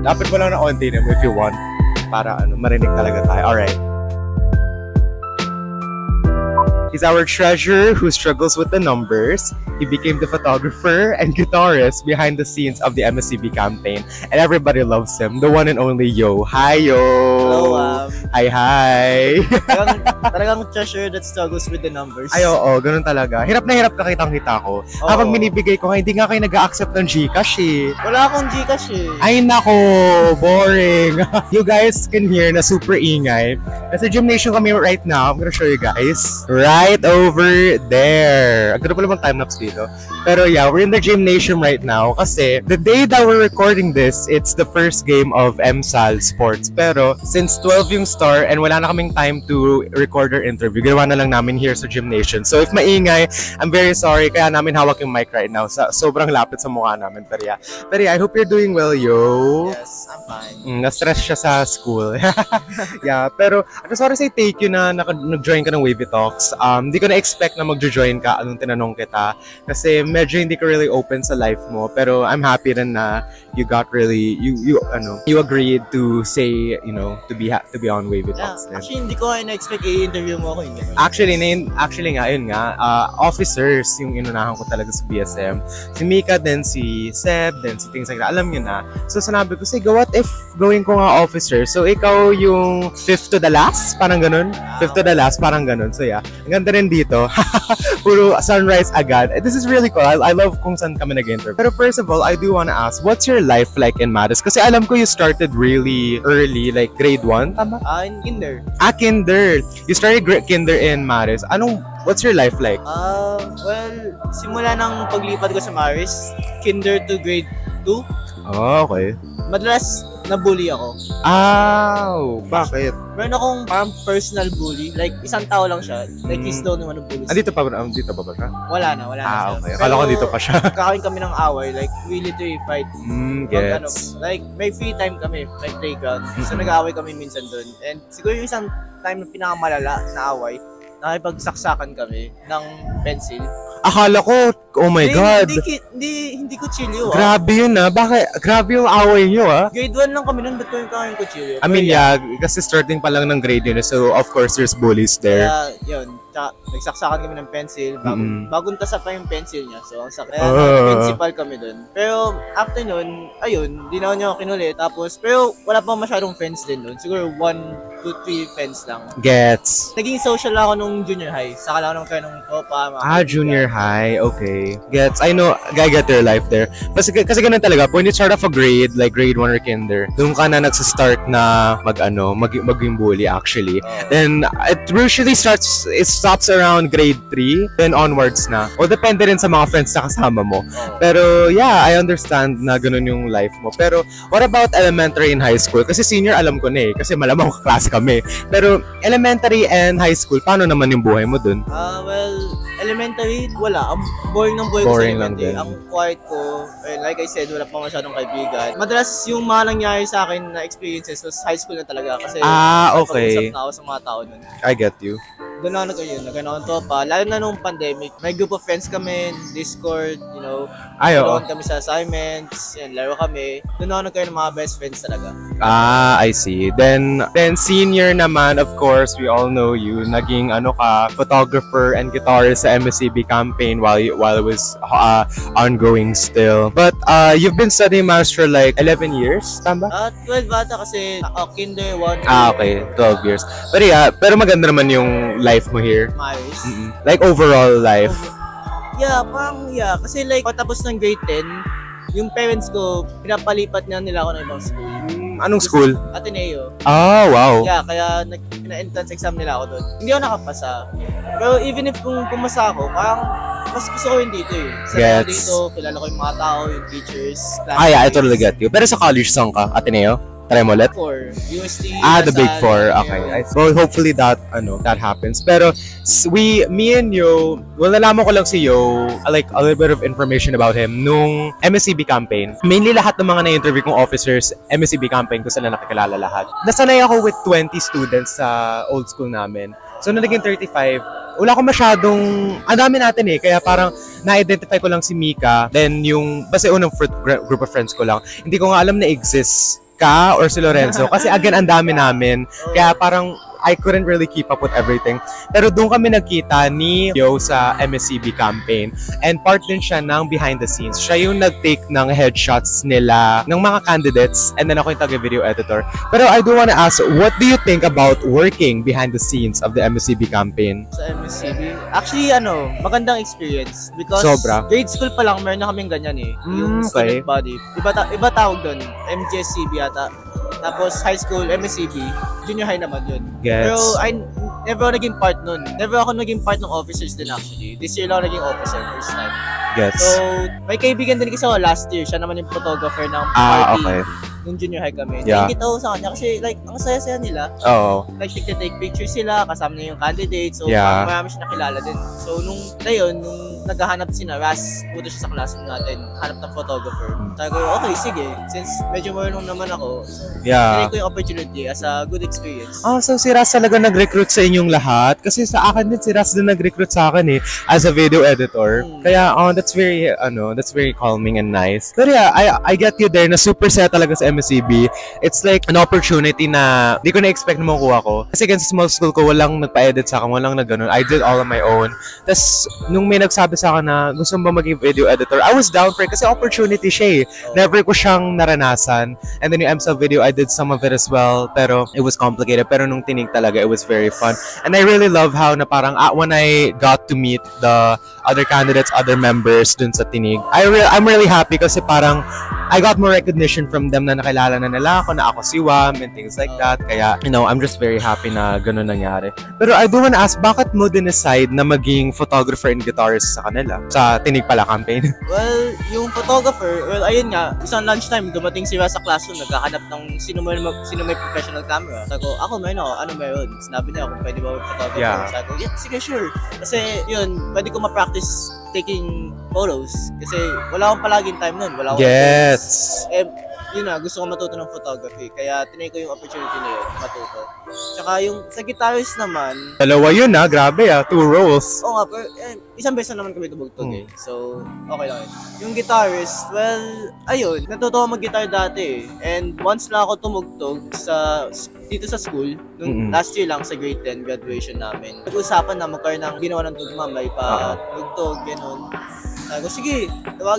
Lapit mo lang na onti mo if you want. Para marinig talaga tayo. Alright. He's our treasurer who struggles with the numbers. He became the photographer and guitarist behind the scenes of the MSCB campaign. And everybody loves him. The one and only Yo. Hi, Yo! Hello, Hi! Talagang treasurer that struggles with the numbers. Ay, oo. Ganun talaga. Hirap na hirap ka kitang-kita ko. Habang binibigay ko, hindi nga kayo nag-a-accept ng Gcash eh. Wala akong Gcash eh. Ay, nako! Boring! You guys can hear na super ingay. Nasa gymnasium kami right now. I'm gonna show you guys. Right over there. Ang ganda pala bang time-lapse dito. Pero yeah, we're in the gymnasium right now kasi the day that we're recording this, it's the first game of MSAL Sports. Pero since 12 yung start and wala na kaming time to record our interview, ginawa na lang namin here sa gymnasium. So if maingay, I'm very sorry. Kaya namin hawak yung mic right now. Sobrang lapit sa mukha namin. Pero yeah, I hope you're doing well, Yo. Yes, I'm fine. Na-stress siya sa school. Yeah, pero sorry say thank you na nag-join ka ng Wavy Talks. Hindi ko na-expect na mag-join ka anong tinanong kita kasi medyo hindi ka really open sa life mo, pero I'm happy rin na you got really you agreed to say, to be on Wavy Talks. Yeah, actually hindi ko na-expect i-interview mo ako. Actually nga yun nga, officers yung inunahan ko talaga sa BSM. Si Mika, then si Seb, then si things like that. Alam niyo na. So sinabi ko, sige, what if going ko nga officer? So ikaw yung fifth to the last? Parang ganun? Fifth to the last? Parang ganun. So yeah, ang ganda rin dito. Puro sunrise agad. This is really cool. I love kung saan kami nag-interview. Pero first of all, I do wanna ask, what's your life like in Maris? Kasi alam ko you started really early, like grade 1, tama? In kinder. Kinder. You started kinder in Maris. What's your life like? Well, simula ng paglipat ko sa Maris, kinder to grade 2. Oh, okay. Madalas nabully ako. Bakit? Meron akong parang personal bully. Like, isang tao lang siya. Like, he's the only one who bullies. Dito pa ba siya? Wala na siya. Okay. Akala ko dito pa siya. Kakain kami ng away. Like, we literally fight. Gets. Like, may free time kami. Like, playground. So, nag-aaway kami minsan dun. And siguro yung isang time na pinakamalala na away, nakipagsaksakan kami ng pencil. Akala ko, oh my God. Hindi kutsilyo. Grabe yun Bakit? Grabe yung away nyo Grade 1 lang kami nun, ba't ko yung kakain kutsilyo? I mean, yeah, kasi starting pa lang ng grade yun. So, of course, there's bullies there. Kaya, yun. Nagsaksakan kami ng pencil. Bagong tasa pa yung pencil niya. So, ang sakit. Principal kami dun. Pero, after nun, ayun, di naman niya ako kinulit. Tapos, pero wala pa masyadong friends din dun. Siguro 1, 2, 3 friends lang. Gets. Naging social lang ako nung junior high. Saka lang ako naman kayo ng tropa. Junior high. Okay. Gets. I know, I get your life there. Kasi ganun talaga. When you start off a grade, like grade 1 or kinder, doon ka na nagsistart na maging bully actually. Then, it usually stops around grade 3, then onwards na. O depende rin sa mga friends na kasama mo. Pero yeah, I understand na ganun yung life mo. Pero what about elementary and high school? Kasi senior alam ko na kasi malamang kaklase kami. Pero elementary and high school, paano naman yung buhay mo dun? Well, elementary, wala. Ang boring ng buhay ko sa elementary. Ang quiet ko. Like I said, wala pa masyadong kaibigan. Madalas yung mga nangyari sa akin na experiences was high school na talaga. Kasi okay. Pag-usap na ako sa mga tao nun. I get you. Doon ako nagkaroon to pa. Lalo na nung pandemic, may group of friends kami, Discord, nagkaroon kami sa assignments, laro kami. Doon ako nagkaroon ng mga best friends talaga. I see. Then senior naman, of course, we all know you. Naging photographer and guitarist sa MSCB campaign while it was ongoing still. But you've been studying Maris for like 11 years, tama? 12 bata kasi kinder 1. Okay, 12 years. Pero maganda naman yung life mo here. Maris. Like overall life. Kasi like patapos ng grade 10, yung parents ko pinapalipat nila ako ng ibang school. Anong school? Ateneo. Wow. Yeah, kaya pina-entrance exam nila ako doon. Hindi ako nakapasa. Pero even if kung pumasa ako, parang mas gusto ko yun dito dito, kilala ko yung mga tao, yung teachers. I totally get you. Pero sa college saan ka? Ateneo? Tremolet? UST. The Big Four. Okay. Well, hopefully that happens. Pero me and Yo, nalaman ko lang si Yo, like a little bit of information about him nung MSCB campaign. Mainly lahat ng mga na-interview kong officers, MSCB campaign ko sila nakakilala lahat. Nasanay ako with 20 students sa old school namin. So, nung naging 35, wala ko masyadong, ang dami natin kaya parang na-identify ko lang si Mika, then basta unang group of friends ko lang, hindi ko nga alam na exist ka or si Lorenzo. Kasi again, ang dami namin. Kaya parang I couldn't really keep up with everything. Pero doon kami nagkita ni Yo sa MSCB campaign. And part din siya ng behind the scenes. Siya yung nag-take ng headshots nila, ng mga candidates, and then ako yung taga-video editor. Pero I do wanna ask, what do you think about working behind the scenes of the MSCB campaign? Sa MSCB? Actually, magandang experience. Because Sobra. grade school pa lang, meron na kaming ganyan eh. Yung Okay. student body. Iba tawag doon. MGSCB ata. Tapos high school, MSCB. Junior high naman yun. Gets. Pero I never ako naging part nun. Never ako naging part ng officers din actually. This year lang ako naging officer first time. Gets. So, may kaibigan din kasi ako last year. Siya naman yung photographer ng party. Okay. Nung junior high kami. Yeah. Nakikita ko sa kanya kasi like, ang saya-saya nila. Oo. Like, take pictures sila, kasama na yung candidates. So, Yeah. marami siya nakilala din. So, nung naghahanap si Ras, puto siya sa classroom natin, hanap ng photographer. Sabi ko, okay, sige. Since medyo marunong naman ako, Yeah. try ko yung opportunity as a good experience. Oh, so si Ras talaga nag-recruit sa inyong lahat? Kasi sa akin din, si Ras din nag-recruit sa akin eh, as a video editor. Kaya, that's very calming and nice. Pero yeah, I get you there na super saya talaga sa MSCB. It's like an opportunity na di ko na-expect na makuha ko. Kasi sa small school ko, walang nagpa-edit sa akin, walang nag-ganun. I did all on my own. Tapos, nung may nagsabi sa akin na gusto mo ba maging video editor, I was down for it kasi opportunity siya eh. Never ko siyang naranasan. And then yung MSL video, I did some of it as well. Pero it was complicated. Pero nung tinig talaga, it was very fun. And I really love how na parang when I got to meet the other candidates, other members dun sa tinig, I'm really happy kasi parang I got more recognition from them na nakilala na nila ako, na ako si Wam and things like that. Kaya, I'm just very happy na ganun nangyari. Pero I do wanna ask, bakit mo din-decide na maging photographer and guitarist sa kanila? Sa tinig pala campaign? Well, yung photographer, ayun nga, isang lunchtime, dumating si Ras sa classroom, naghahanap ng sino may professional camera. Sabi ko, ako meron ako, ano meron? Sinabi niya kung pwede ba mag-photographer. Yeah. Sabi ko, yeah, sige, sure. Kasi yun, pwede ko ma-practice taking photos. Kasi wala akong palaging time nun. Wala akong Gets. yun na, gusto ko matuto ng photography. Kaya tinay ko yung opportunity na yun, matuto. Tsaka yung sa guitarist naman, Dalawa yun grabe 2 roles. oo nga, pero isang beses na naman kami tumugtog eh. So, okay lang yun. Yung guitarist, well, ayun, natuto ako mag-guitar dati eh. And once na ako tumugtog dito sa school, nung last year lang sa grade 10 graduation namin. Nag-usapan na magkaroon ng ginawa ng tugma, may pa-tugtog, gano'n. Sabi ko, sige,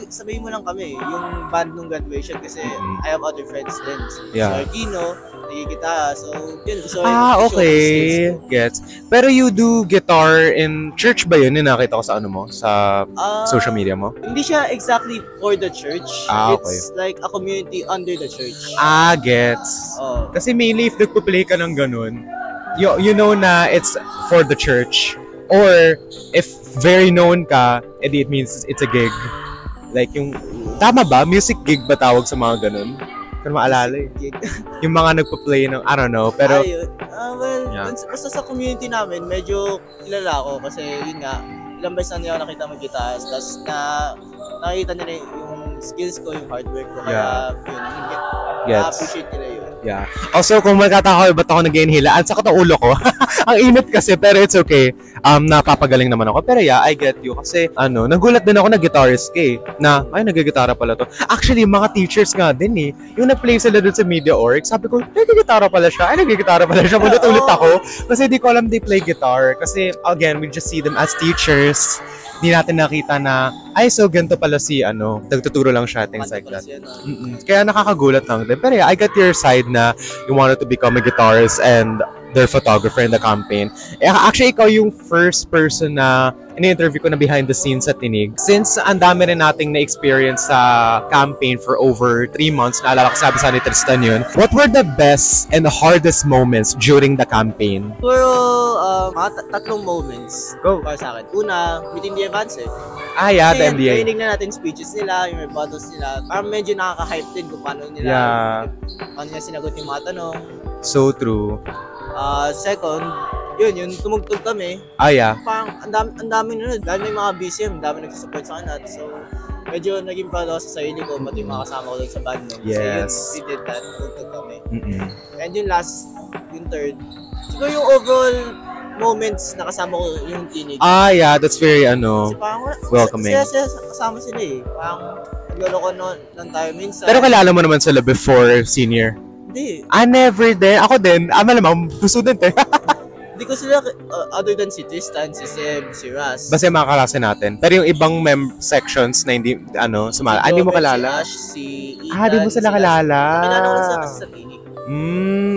sabihin mo lang kami, yung band nung graduation kasi I have other friends din. Yeah. So, Artino, nagigitara, so, yun, gusto ko Okay. Gets. Pero you do guitar in church ba yun? Yung nakita ko sa sa social media mo? Hindi siya exactly for the church. Okay. It's like a community under the church. Gets. Oh. Kasi mainly if nagpa-play ka ng ganun, you know na it's for the church. Or if very known ka, it means it's a gig. Like yung, tama ba? Music gig ba tawag sa mga ganun? Kung maalala eh. Yung mga nagpa-play ng, I don't know, pero... Ayun. Basta sa community namin, medyo kilala ako kasi yun nga, ilang beses na nila nakita mag-guitar, tapos nakita nila yung skills ko, yung hard work ko, kaya yun, na-appreciate nila yun. Yeah. Also, kung magkataka ba't ako nag-inhila, ang sakit ang ulo ko. Ang init kasi, pero it's okay. Napapagaling naman ako. Pero yeah, I get you. Kasi, nagulat din ako na guitarist ka eh. Na, nag-gitara pala to. Actually, yung mga teachers nga din eh. Yung nag-play sila dun sa Media Org, sabi ko, nag-gitara pala siya. Nag-gitara pala siya. Ulit ako. Kasi di ko alam they play guitar. Kasi, again, we just see them as teachers. Di natin nakita na, so ganito pala si, nagtuturo lang siya, things like that. Kaya nakakagulat lang din. Pero yeah, I get your side na you wanted to become a guitarist and their photographer in the campaign. Actually, ikaw yung first person na in-interview ko na behind the scenes sa Tinig. Since ang dami rin nating na-experience sa campaign for over 3 months, naalala ko sabi sa ni Tristan yun, what were the best and the hardest moments during the campaign? Siguro, mga tatlong moments. Go. Para sa akin. Una, meeting the advance eh. Yeah, the MDA. Training na natin speeches nila, yung rebuttals nila. Parang medyo nakaka-hype din kung paano nila, paano niya sinagot yung mga tanong. So true. Second, yun, tumugtog kami. Yeah. Parang ang dami nanonood. Dahil may mga BCM, ang dami nagsusupport sa kanat. So, medyo naging proud ako sa sarili ko, pati yung mga kasama ko doon sa band nun. Yes. So, we did that. Tumugtog kami. And yung third, siguro yung overall moments na kasama ko yung Tinig. Yeah, that's very, Kasi parang welcoming. Kasama sila eh. Parang nagloloko lang tayo minsan. Pero kilala mo naman sila before senior? Hindi. Never din. Ako din. Malamang, student eh. Hindi ko sila, other than si Tristan, si Seb, si Raz. Basta yung mga kalase natin. Pero yung ibang sections na hindi, sumala. Hindi mo kalala? Si Ash, si Ethan. Di mo sila kalala. Kilala ko lang sa tinig.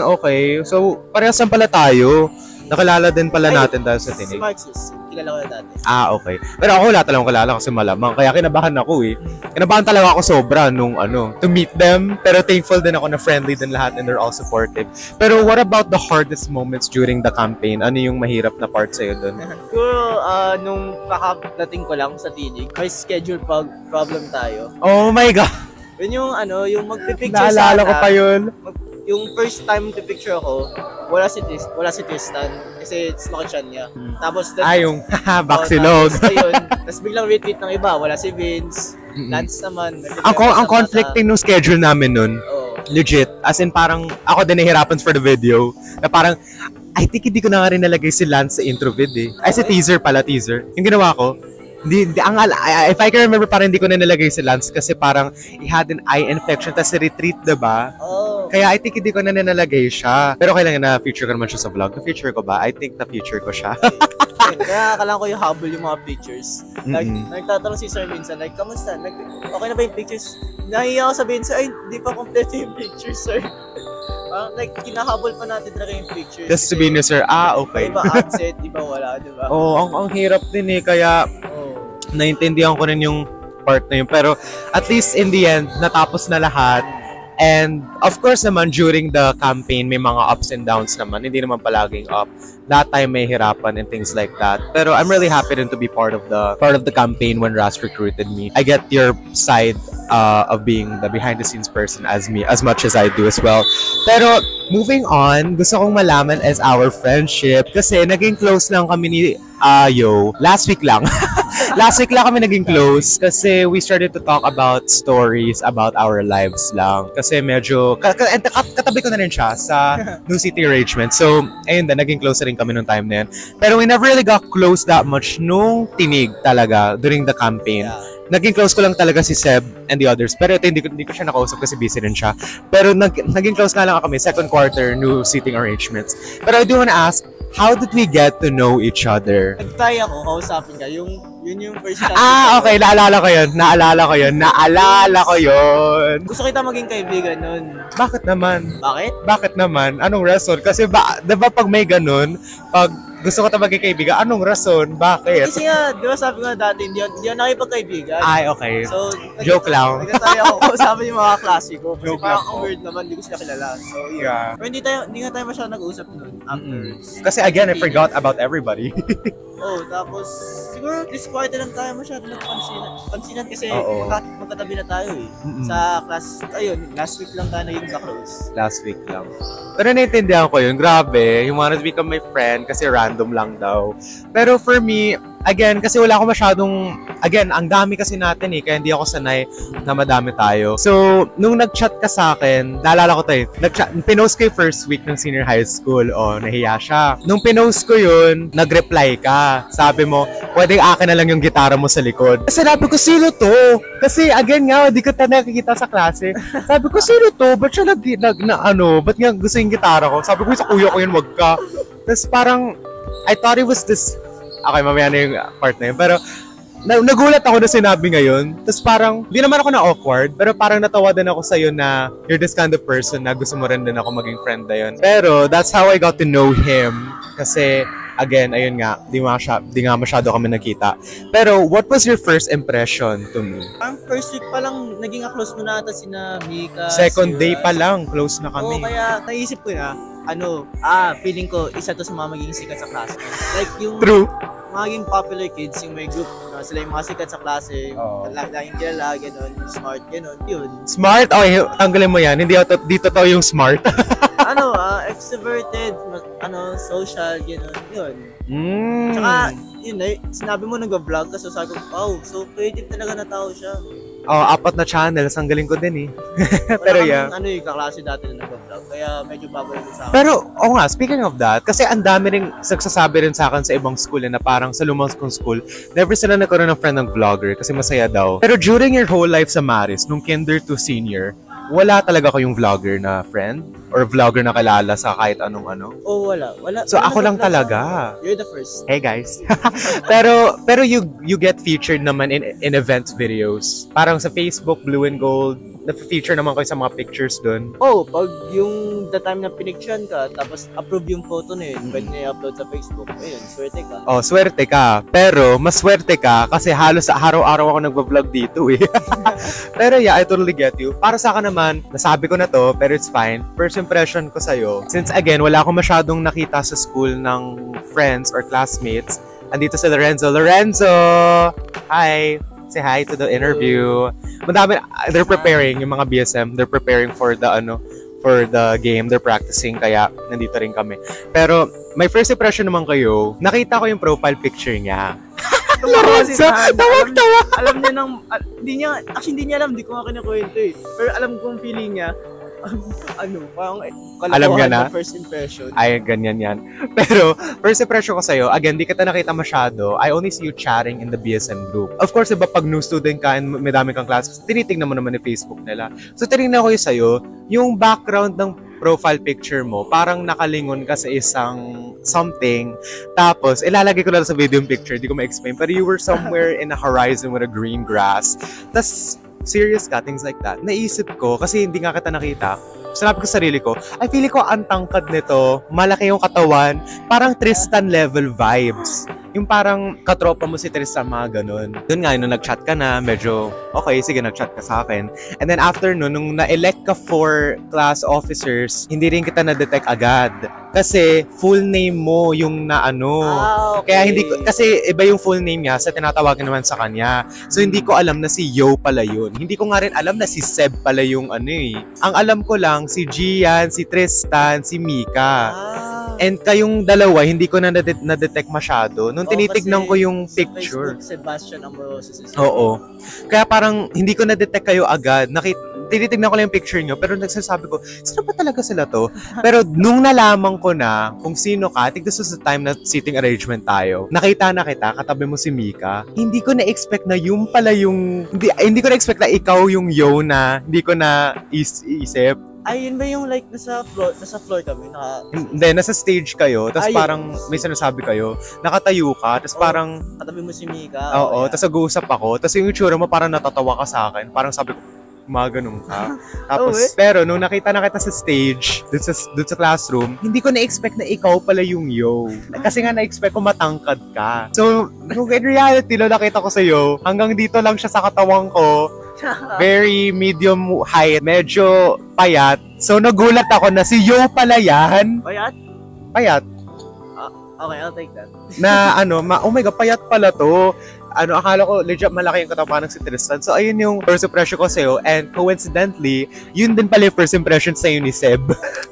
Okay. So, parehas lang pala tayo. Nakilala din pala natin dahil sa tinig. Si Marxus, kilala ko na dati. Okay. Pero ako wala talagang kalala kasi malamang. Kaya kinabahan ako eh. Kinabahan talaga ako sobra nung to meet them. Pero thankful din ako na friendly din lahat and they're all supportive. Pero what about the hardest moments during the campaign? Ano yung mahirap na part sa'yo dun? Siguro, nung kakadating ko lang sa tinig, may schedule problem tayo. Oh my God! Yun yung yung magpipicture Naalala ko pa yun. Yung first time to picture ako, wala si Tristan kasi smakachan niya. Tapos yung baksilog. Tapos biglang retweet ng iba, wala si Vince, Lance naman. Ang conflicting nung schedule namin nun, legit, as in parang ako din nahihirapan for the video, na parang I think hindi ko na nga rin nalagay si Lance sa intro vid eh. Ay, sa teaser. Yung ginawa ko, if I can remember, parang hindi ko na nalagay si Lance kasi parang he had an eye infection tapos retreat, diba? Kaya I think hindi ko na nalagay siya. Pero kailangan na-feature ko naman siya sa vlog. Na-feature ko ba? I think na-feature ko siya. Kaya kailangan ko yung habol yung mga pictures. Nagtatanong si Sir minsan, kamusta? Okay na ba yung pictures? Nahiya ako sabihin sa, hindi pa kompleto yung pictures, sir. Kinahabol pa natin talaga yung pictures. Just to be ni sir, okay. Iba absent, iba wala, diba? Ang hirap din eh. Kaya, naintindihan ko rin yung part na yun. Pero, at least in the end, natapos na lahat. And, of course naman, during the campaign, may mga ups and downs naman. Hindi naman palaging up. That time may hirapan and things like that. Pero I'm really happy rin to be part of the campaign when Ras recruited me. I get your side of being the behind-the-scenes person as much as I do as well. Pero, moving on, gusto kong malaman is our friendship. Kasi naging close lang kami ni Ayo. Last week lang. Last week lang kami naging close kasi we started to talk about stories about our lives lang. Kasi medyo, katabi ko na rin siya sa New City Arrangement. So, ayun na, naging close rin kami nung time na yun. Pero we never really got close that much nung tinig talaga during the campaign. Naging close ko lang talaga si Seb and the others. Pero ito, hindi ko siya nakausap kasi busy rin siya. Pero naging close nga lang kami, second quarter, New Seating Arrangements. Pero I do wanna ask, how did we get to know each other? Nag-try ako, kausapin ka. Yun yung first chance. Okay, naalala ko yun. Gusto kita maging kaibigan nun. Bakit naman? Bakit? Anong rason? Kasi diba pag may ganun, pag gusto ko maging kaibigan, anong rason? Bakit? Kasi nga, di ba sabi ko dati, hindi ako nakipagkaibigan. Okay. So, joke lang. Nagtatry ako kausapin yung mga klase ko. Kasi Joke parang lang. ang weird naman, hindi ko sila kilala. So, yun. Yeah. Pero hindi nga tayo masyadong nag-usap nun. Kasi again, I forgot about everybody. Tapos, siguro, this quarter lang tayo masyadong nagpansinan kasi magkatabi na tayo eh. Sa class, last week lang tayo naging ka-close. Last week lang. Pero naiintindihan ko yun. Grabe. You wanted to become my friend kasi random lang daw. Pero for me, again, kasi wala ako masyadong, ang dami kasi natin eh, kaya hindi ako sanay na madami tayo. So, nung nag-chat ka sa akin, naalala ko tayo, pinost ko yung first week ng senior high school. Nahiya siya. Nung pinost ko yun, nag-reply ka. Sabi mo, pwede akin na lang yung gitara mo sa likod. Sabi ko, sino to? Kasi again nga, di ko tayo nakikita sa klase. Sabi ko, sino to? Ba't siya ba't nga gusto yung gitara ko? Sabi ko, sa kuya ko yun, wag ka. Tapos parang, I thought it was this. Okay, mamaya na yung part na yun. Pero, nagulat ako na sinabi ngayon. Tapos parang, di naman ako na-awkward. Pero parang natawa din ako sa'yo na you're this kind of person na gusto mo rin din ako maging friend na yun. Pero, that's how I got to know him. Kasi, again, ayun nga, di nga masyado kami nakita. Pero, what was your first impression to me? Ang first week pa lang, naging close mo na ata sina Mika. Second day pa lang, close na kami. Kaya naisip ko na, feeling ko, isa to sa mga magiging sikat sa klase. Like yung True. Maging popular kids, yung may group, sila yung mga sikat sa klase, laging kilala, gano'n, smart, gano'n, yun. Smart? Okay, tanggalin mo yan. Hindi dito to yung smart. Extroverted, social, gano'n, yun. Tsaka, yun, sinabi mo nag-vlog, kasi sabi ko, so creative talaga na tao siya. 4 na channels, ang galing ko din eh. Pero yeah. Kaklase dati na nag-vlog, kaya medyo bago rin sa akin. Pero, speaking of that, kasi ang dami rin nagsasabi rin sa akin sa ibang school na parang sa lumang kong school, never sila nagkaroon ng friend ng vlogger kasi masaya daw. Pero during your whole life sa Maris, nung kinder to senior, wala talaga kayong vlogger na friend? Or vlogger na kilala sa kahit anong ano? Oh, wala. So, Wala ako lang nag-vlog talaga. You're the first. Hey guys. pero you get featured naman in event videos. Parang sa Facebook, Blue and Gold, na-feature naman kayo sa mga pictures dun. Oh, pag yung the time na pinicturean ka, tapos approve yung photo na yun, pwede na i-upload sa Facebook. Ayun, swerte ka. Oh, swerte ka. Pero, mas swerte ka kasi halos araw-araw ako nagva-vlog dito eh. Pero yeah, I totally get you. Para sa akin naman, nasabi ko na to, pero it's fine. First impression ko sa'yo, since again, wala akong masyadong nakita sa school ng friends or classmates, andito si Lorenzo. Lorenzo! Hi! Say hi to the interview. Madami, they're preparing, yung mga BSM, they're preparing for the game, they're practicing, kaya nandito rin kami. Pero, my first impression naman kayo, nakita ko yung profile picture niya. Lorenzo, tawag-tawa! Alam niya nang, hindi niya alam, di ko nga kinakwento eh. Pero alam kong feeling niya, parang alam niya na? First impression. Ay, ganyan yan. Pero, first impression ko sa'yo, again, di kita nakita masyado. I only see you chatting in the BSM group. Of course, diba, pag new student ka and may dami kang class, tinitignan mo naman yung Facebook nila. So, tinignan ko yung sa'yo, yung background ng profile picture mo, parang nakalingon ka sa isang something. Tapos, ilalagay ko lang sa video yung picture, di ko ma-explain. Pero you were somewhere in a horizon with a green grass. Tapos, serious ka, things like that. Naisip ko, kasi hindi nga kita nakita, sinabi ko sa sarili ko, ay, pili ko ang tangkad nito, malaki yung katawan, parang Tristan level vibes. Yung parang katropa mo si Tristan, mga ganun. Doon nga, nung nag-chat ka na, medyo, okay, sige, nag-chat ka sa akin. And then after nun, nung na-elect ka for class officers, hindi rin kita na-detect agad. Kasi full name mo yung Okay. Kaya hindi ko, kasi iba yung full name niya sa tinatawagan naman sa kanya. So hindi ko alam na si Yo pala yun. Hindi ko nga rin alam na si Seb pala yung Ang alam ko lang si Gian, si Tristan, si Mika. And kayong dalawa, hindi ko na na-detect masyado. Nung tinitignan ko yung picture. Facebook, Sebastian Amoroso. Oo. Kaya parang hindi ko na-detect kayo agad. Tinitignan ko lang yung picture nyo, pero nagsasabi ko, sino ba talaga sila to? Pero nung nalaman ko na kung sino ka, I think this was the time na sitting arrangement tayo. Nakita na kita, katabi mo si Mika. Hindi ko na-expect na yung pala yung... Hindi ko na-expect na ikaw yung Yo na hindi ko na isip. Ay, yun ba yung like nasa floor kami? Hindi, nasa stage kayo, tapos parang may sinasabi kayo, nakatayo ka, tapos parang... Katabi mo si Mika. Oo, tapos nag-uusap ako, tapos yung itsura mo parang natatawa ka sa akin, parang sabi ko, ganun ka. Tapos, pero nung nakita na kita sa stage, dun sa classroom, hindi ko na-expect na ikaw pala yung Yo. Kasi nga na-expect ko matangkad ka. So, nung in reality, no, nakita ko sa'yo, hanggang dito lang siya sa katawang ko, very medium height, medyo payat. So, nagulat ako na si Yo pala yan. Payat? Payat. Okay, I'll take that. Na oh my God, payat pala to. Akala ko legit malaki yung katawan ng si Tristan. So, ayun yung first impression ko sa'yo. And coincidentally, yun din pala yung first impression sa'yo ni Seb.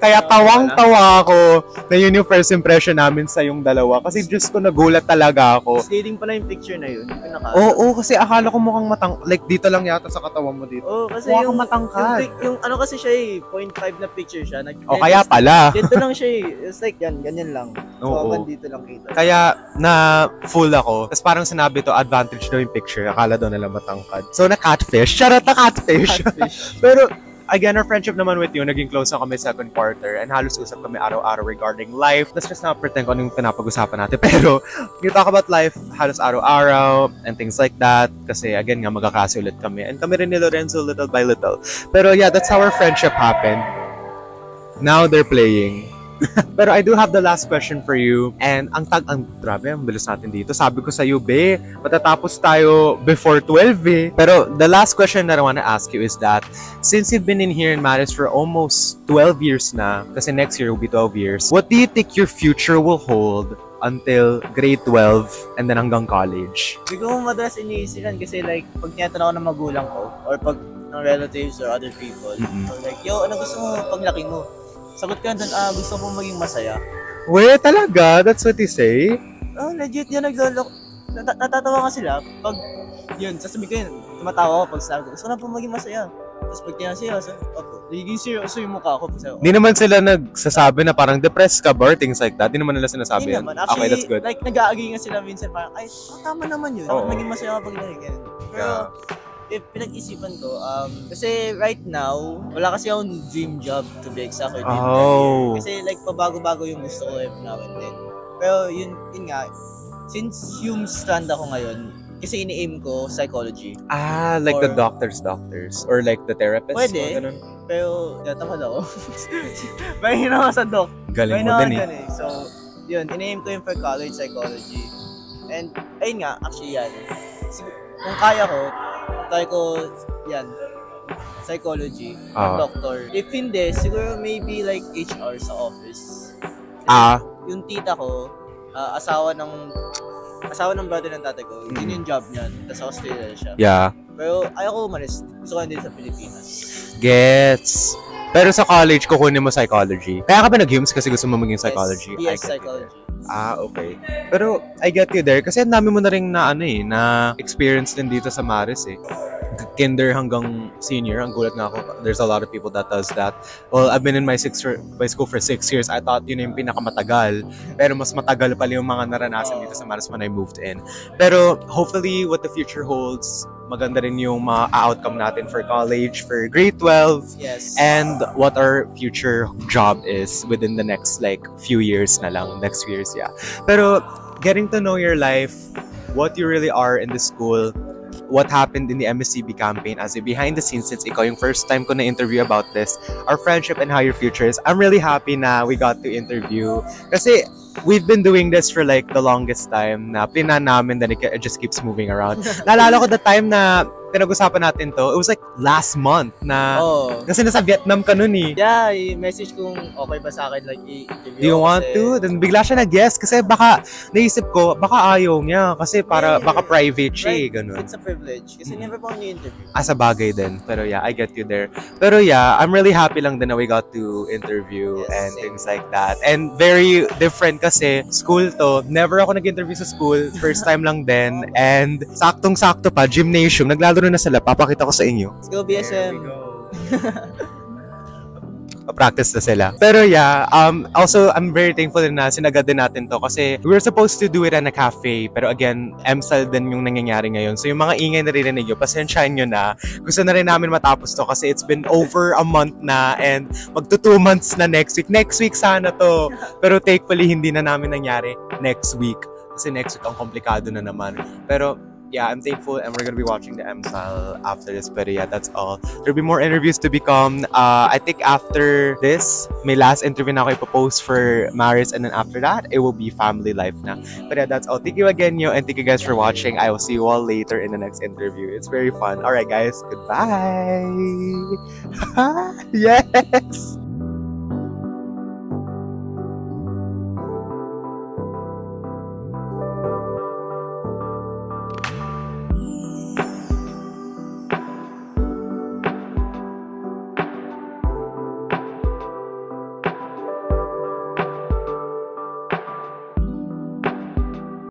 Kaya tawang-tawa ako na yun yung first impression namin sa yung dalawa. Kasi just ko nagulat talaga ako. Misleading pala yung picture na yun. Oo, kasi akala ko mukhang like dito lang yata sa katawan mo dito. Oo, kasi yung matangkad. Yung kasi siya 0.5 na picture siya. Kaya pala. Dito lang siya It's like ganyan lang. So, dito lang kita. Kaya na full ako. Tapos parang sinabi to, advantage daw yung picture. Akala daw nila matangkad. So, na-catfish. Charot, na-catfish. Pero, again, our friendship naman with you, naging close na kami second quarter and halos usap kami araw-araw regarding life. Let's just not pretend kung anong pinapag-usapan natin. Pero, you talk about life halos araw-araw and things like that. Kasi, again nga, magkakasi ulit kami. And kami rin ni Lorenzo little by little. Pero, yeah, that's how our friendship happened. Now, they're playing. Pero I do have the last question for you. And grabe, ang bilis natin dito. Sabi ko sa'yo, be, matatapos tayo before 12 Pero the last question that I want to ask you is that, since you've been in here in Maris for almost 12 years na, kasi next year will be 12 years, what do you think your future will hold until grade 12 and then hanggang college? Hindi ko madalas iniisipan kasi like, pag tinatanong ako ng magulang ko, or pag ng relatives or other people, so like, yo, ano gusto mo paglaki mo? Sagot ka doon, gusto mo maging masaya. Weh, talaga? That's what you say? Oh, legit yun, natatawa ka sila. Pag, yun, sasabi ko yun, tumatawa ako pag sabi ko, gusto na po maging masaya. Tapos pag tinanong siya, nagiging seryoso yung mukha ko. Di naman sila nagsasabi na parang depressed ka ba or things like that? Di naman nila sinasabi yan? Naman. Actually, okay, that's good. Like, nag-a-agree nga sila minsan parang, ay, tama naman yun. Dapat maging masaya kapag ganyan. Pero, pinag-isipan ko, kasi right now, wala kasi akong dream job to be exact or dream Oh. career. Kasi like, pabago-bago yung gusto ko every now and then. Pero yun nga, since human strand ako ngayon, kasi ini-aim ko psychology. Like the Or- doctors. Or like the therapist? Pwede. Mga ganun. Pero, tamad ako. Mahina ako sa doc. Galing mo Mahina din ako eh. dyan eh. So, yun, ini-aim ko yung for college psychology. And, ayun nga, actually yan. Kung kaya ko, try ko, yan, psychology, doctor. If hindi, siguro maybe like HR sa office. Yung tita ko, asawa ng brother ng tatay ko, yun yung job niya, tapos Australia siya. Yeah. Pero ayaw ko umalis, gusto ko din sa Pilipinas. Gets. Pero sa college, kukunin mo psychology. Kaya ka ba nag-HUMS kasi gusto mo maging psychology? Yes, psychology. Okay. Pero I get you there kasi ang dami mo na rin na na experience din dito sa Maris eh. Kinder hanggang senior, ang gulat nga ako. There's a lot of people that does that. Well, I've been in my school for 6 years. I thought yun yung pinakamatagal. Pero mas matagal pala yung mga naranasan dito sa Maris when I moved in. Pero hopefully what the future holds, maganda rin yung mga outcome natin for college, for grade 12. Yes. And what our future job is within the next like few years na lang. Next few years, yeah. Pero getting to know your life, what you really are in the school, what happened in the MSCB campaign as a behind the scenes since ikaw yung first time ko na interview about this, our friendship and how your future is. I'm really happy na we got to interview kasi we've been doing this for like the longest time na pinan namin, then it just keeps moving around. Naalala ko the time na pinag-usapan natin to, it was like last month na kasi nasa Vietnam ka nun eh. Yeah, i-message kung okay ba sa akin like i-interview. Do you want to? Then bigla siya nag-yes kasi baka naisip ko, baka ayaw niya kasi para baka private siya eh, ganun. It's a privilege kasi never pa akong ni-interview. Sa bagay din. Pero yeah, I get you there. Pero yeah, I'm really happy lang din na we got to interview and things like that. And very different kasi school to. Never ako nag-interview sa school. First time lang din. And saktong-sakto pa, gymnasium. Naglaro na sila. Papakita ko sa inyo. Let's go, BSM. Practice na sila. Pero yeah, also, I'm very thankful na sinagad din natin to kasi we were supposed to do it in a cafe. Pero again, MSAL din yung nangyayari ngayon. So yung mga ingay na narinig nyo, pasensyahan nyo na. Gusto na rin namin matapos to kasi it's been over a month na and magto 2 months na next week. Next week sana to. Pero thankfully, hindi na namin nangyari next week. Kasi next week ang komplikado na naman. Pero yeah, I'm thankful and we're gonna be watching the MSAL after this. But yeah, that's all. There'll be more interviews to become. I think after this, may last interview na ako ipopost for Maris and then after that, it will be family life na. But yeah, that's all. Thank you again, and thank you guys for watching. I will see you all later in the next interview. It's very fun. Alright guys, goodbye! Yes!